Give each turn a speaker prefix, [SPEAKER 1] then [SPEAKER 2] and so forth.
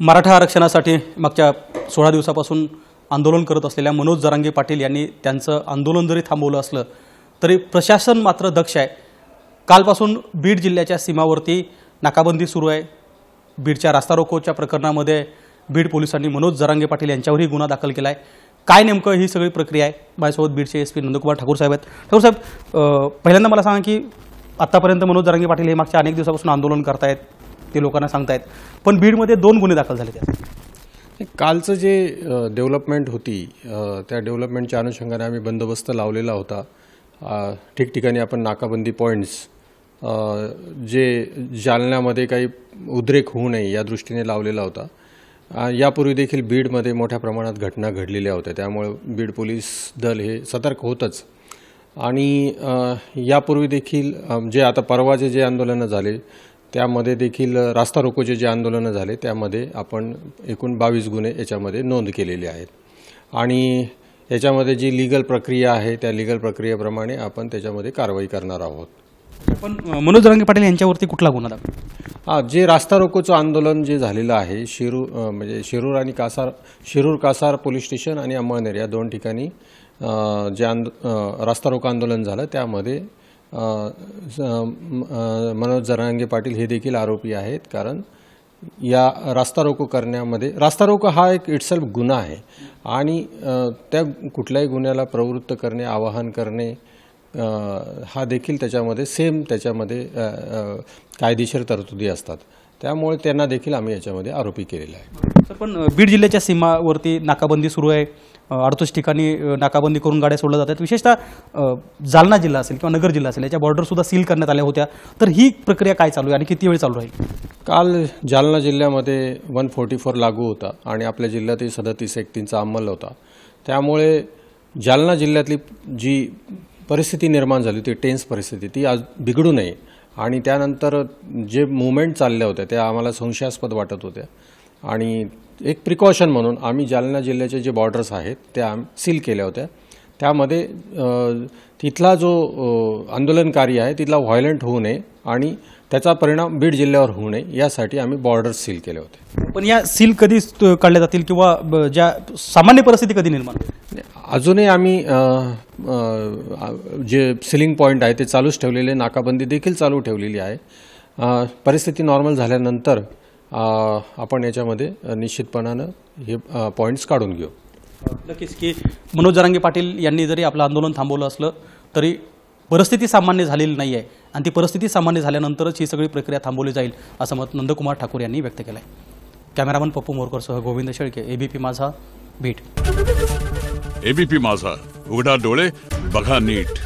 [SPEAKER 1] मराठा आरक्षणासाठी मागच्या 16 दिवसापासून आंदोलन करत असलेल्या मनोज जरांगे पाटील यांनी त्यांचं आंदोलन जरी थांबवलं असलं तरी प्रशासन मात्र दक्ष आहे। कालपासून बीड जिल्ह्याच्या सीमावर्ती नाकाबंदी सुरू आहे। बीडच्या रास्ता रोकोच्या प्रकरणामध्ये बीड पोलिसांनी मनोज जरांगे पाटील यांच्यावरही गुन्हा दाखल केला आहे। काय नेमकं ही सगळी प्रक्रिया आहे? माझ्यासोबत बीडचे एसपी नंदकुमार ठाकूर साहेब आहेत। ठाकूर साहेब, पहिल्यांदा मला सांगा की आतापर्यंत मनोज जरांगे पाटील हे मागच्या अनेक दिवसापासून आंदोलन करतायत, ते लोकांना सांगतायत, पण बीडमध्ये 2 गुन्हे दाखल झाले आहेत।
[SPEAKER 2] कालचं जे डेव्हलपमेंट होती त्या डेव्हलपमेंटच्या अनुषंगाने आम्ही बंदोबस्त लावलेला होता। ठिकठिकाणी आपण नाकाबंदी पॉईंट्स जे जालन्यामध्ये काही उद्रेक होऊ नये या दृष्टीने लावलेला होता। यापूर्वी देखील बीडमध्ये मोठ्या प्रमाणात घटना घडलेल्या होत्या, त्यामुळे बीड पोलीस दल हे सतर्क होतच। आणि यापूर्वी देखील जे आता परवाचे जे आंदोलनं झाले त्यामध्ये देखील रास्ता रोकोचे जे आंदोलनं झाले त्यामध्ये आपण एकूण 22 गुन्हे याच्यामध्ये नोंद केलेले आहेत। आणि याच्यामध्ये जी लीगल प्रक्रिया आहे त्या लीगल प्रक्रियेप्रमाणे आपण त्याच्यामध्ये कारवाई करणार आहोत।
[SPEAKER 1] पण मनोज जरांगे पाटील यांच्यावरती कुठला गुन्हा दाखल?
[SPEAKER 2] जे रास्ता रोकोचं आंदोलन जे झालेलं आहे म्हणजे शिरूर आणि शिरूर कासार पोलीस स्टेशन आणि अंमळनेर या 2 ठिकाणी जे रास्ता रोको आंदोलन झालं त्यामध्ये मनोज जरांगे पाटील हे देखील आरोपी आहेत। कारण या रास्ता रोको करण्यामध्ये रास्ता रोको हा एक इटसेल्फ गुन्हा आहे आणि त्या कुठल्याही गुन्ह्याला प्रवृत्त करणे, आवाहन करणे हा देखील त्याच्यामध्ये कायदेशीर तरतुदी असतात। त्यामुळे त्यांना देखील आम्ही याच्यामध्ये आरोपी केलेला आहे।
[SPEAKER 1] सर, पण बीड जिल्ह्याच्या सीमावरती नाकाबंदी सुरू आहे। 38 ठिकाणी नाकाबंदी करून गाड्या सोडल्या जातात। विशेषतः जालना जिल्हा असेल किंवा नगर जिल्हा असेल याच्या बॉर्डरसुद्धा सील करण्यात आल्या होत्या। तर ही प्रक्रिया काय चालू आहे आणि किती वेळ चालू राहील?
[SPEAKER 2] काल जालना जिल्ह्यामध्ये 144 लागू होता आणि आपल्या जिल्ह्यातही 37-1 अंमल होता। त्यामुळे जालना जिल्ह्यातली जी परिस्थिती निर्माण झाली होती, टेन्स परिस्थिती, ती आज बिघडू नये आणि त्यानंतर जे मुवमेंट चालल्या होत्या त्या आम्हाला संशयास्पद वाटत होत्या आणि एक प्रिकॉशन म्हणून आम्ही जालना जिल्ह्याचे जे बॉर्डर्स आहेत त्या सील केल्या होत्या। त्यामध्ये तिथला जो आंदोलनकारी आहे तिथला व्हायलंट होऊ नये आणि त्याचा परिणाम बीड जिल्ह्यावर होऊ नये यासाठी आम्ही बॉर्डर सील केले होते।
[SPEAKER 1] पण या सील कधी काढल्या जातील किंवा ज्या सामान्य परिस्थिती कधी निर्माण होईल?
[SPEAKER 2] अजूनही आम्ही जे सीलिंग पॉईंट आहे ते चालूच ठेवलेले, नाकाबंदी देखील चालू ठेवलेली आहे। परिस्थिती नॉर्मल झाल्यानंतर आपण याच्यामध्ये निश्चितपणानं हे पॉईंट्स काढून घेऊ।
[SPEAKER 1] नक्कीच की मनोज जरांगे पाटील यांनी जरी आपलं आंदोलन थांबवलं असलं तरी परिस्थिती सामान्य झालेली नाही आहे आणि ती परिस्थिती सामान्य झाल्यानंतरच ही सगळी प्रक्रिया थांबवली जाईल असं मत नंदकुमार ठाकूर यांनी व्यक्त केलं आहे। कॅमेरामन पप्पू मोरकरसह गोविंद शेळके, एबीपी माझा, बीड।
[SPEAKER 3] एबीपी माझा, उघडा डोळे बघा नीट।